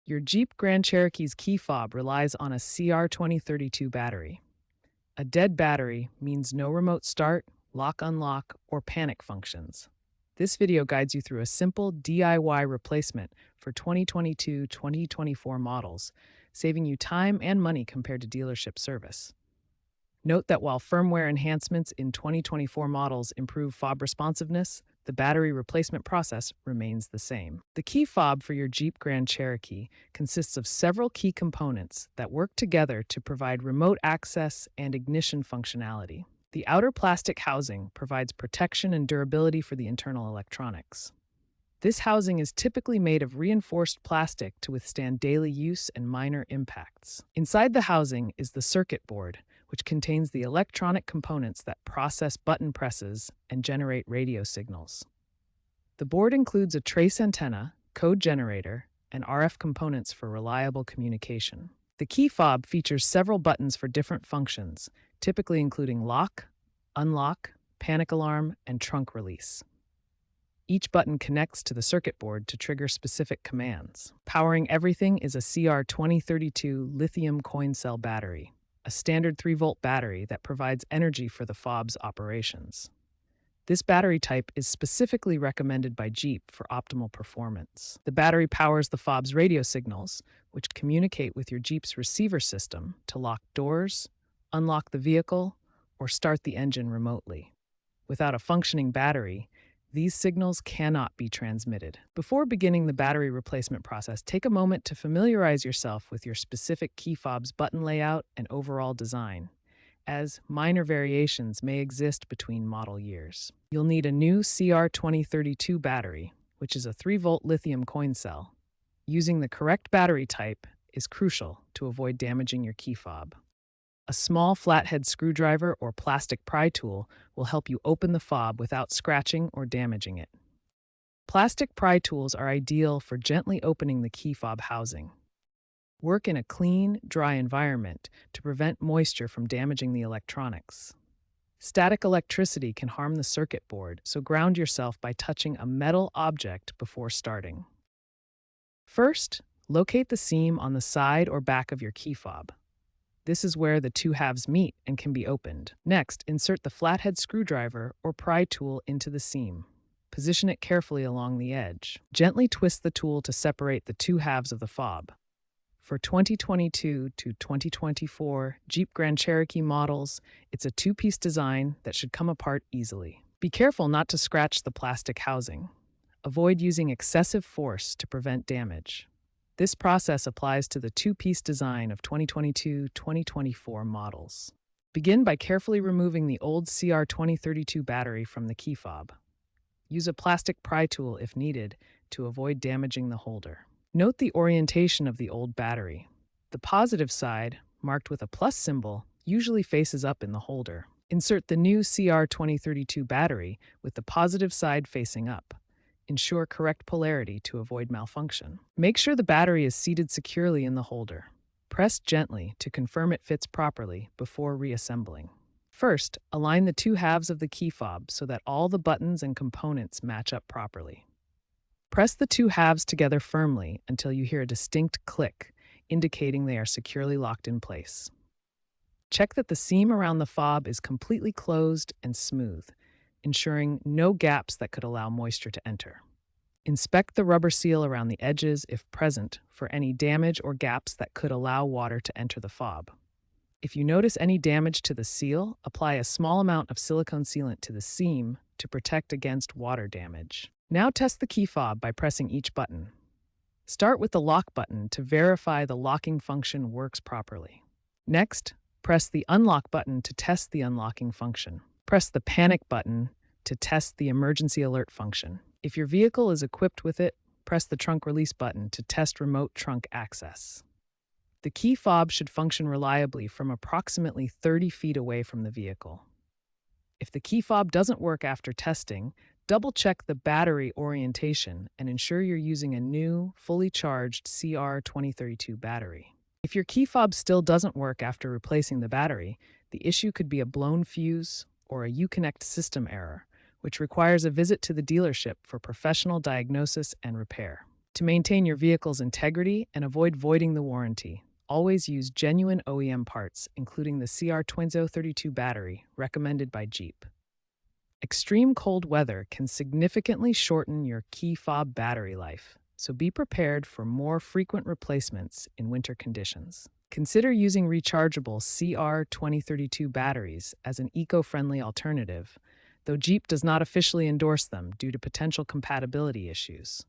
Your Jeep Grand Cherokee's key fob relies on a CR2032 battery. A dead battery means no remote start, lock-unlock, or panic functions. This video guides you through a simple DIY replacement for 2022-2024 models, saving you time and money compared to dealership service. Note that while firmware enhancements in 2024 models improve fob responsiveness, the battery replacement process remains the same. The key fob for your Jeep Grand Cherokee consists of several key components that work together to provide remote access and ignition functionality. The outer plastic housing provides protection and durability for the internal electronics. This housing is typically made of reinforced plastic to withstand daily use and minor impacts. Inside the housing is the circuit board, which contains the electronic components that process button presses and generate radio signals. The board includes a trace antenna, code generator, and RF components for reliable communication. The key fob features several buttons for different functions, typically including lock, unlock, panic alarm, and trunk release. Each button connects to the circuit board to trigger specific commands. Powering everything is a CR2032 lithium coin cell battery, a standard 3-volt battery that provides energy for the fob's operations. This battery type is specifically recommended by Jeep for optimal performance. The battery powers the fob's radio signals, which communicate with your Jeep's receiver system to lock doors, unlock the vehicle, or start the engine remotely. Without a functioning battery, these signals cannot be transmitted. Before beginning the battery replacement process, take a moment to familiarize yourself with your specific key fob's button layout and overall design, as minor variations may exist between model years. You'll need a new CR2032 battery, which is a 3-volt lithium coin cell. Using the correct battery type is crucial to avoid damaging your key fob. A small flathead screwdriver or plastic pry tool will help you open the fob without scratching or damaging it. Plastic pry tools are ideal for gently opening the key fob housing. Work in a clean, dry environment to prevent moisture from damaging the electronics. Static electricity can harm the circuit board, so ground yourself by touching a metal object before starting. First, locate the seam on the side or back of your key fob. This is where the two halves meet and can be opened. Next, insert the flathead screwdriver or pry tool into the seam. Position it carefully along the edge. Gently twist the tool to separate the two halves of the fob. For 2022 to 2024 Jeep Grand Cherokee models, it's a 2-piece design that should come apart easily. Be careful not to scratch the plastic housing. Avoid using excessive force to prevent damage. This process applies to the 2-piece design of 2022-2024 models. Begin by carefully removing the old CR2032 battery from the key fob. Use a plastic pry tool if needed to avoid damaging the holder. Note the orientation of the old battery. The positive side, marked with a plus symbol, usually faces up in the holder. Insert the new CR2032 battery with the positive side facing up. Ensure correct polarity to avoid malfunction. Make sure the battery is seated securely in the holder. Press gently to confirm it fits properly before reassembling. First, align the two halves of the key fob so that all the buttons and components match up properly. Press the two halves together firmly until you hear a distinct click, indicating they are securely locked in place. Check that the seam around the fob is completely closed and smooth, ensuring no gaps that could allow moisture to enter. Inspect the rubber seal around the edges if present for any damage or gaps that could allow water to enter the fob. If you notice any damage to the seal, apply a small amount of silicone sealant to the seam to protect against water damage. Now test the key fob by pressing each button. Start with the lock button to verify the locking function works properly. Next, press the unlock button to test the unlocking function. Press the panic button to test the emergency alert function. If your vehicle is equipped with it, press the trunk release button to test remote trunk access. The key fob should function reliably from approximately 30 feet away from the vehicle. If the key fob doesn't work after testing, double-check the battery orientation and ensure you're using a new, fully charged CR2032 battery. If your key fob still doesn't work after replacing the battery, the issue could be a blown fuse or a Uconnect system error, which requires a visit to the dealership for professional diagnosis and repair. To maintain your vehicle's integrity and avoid voiding the warranty, always use genuine OEM parts, including the CR2032 battery recommended by Jeep. Extreme cold weather can significantly shorten your key fob battery life, so be prepared for more frequent replacements in winter conditions. Consider using rechargeable CR2032 batteries as an eco-friendly alternative, though Jeep does not officially endorse them due to potential compatibility issues.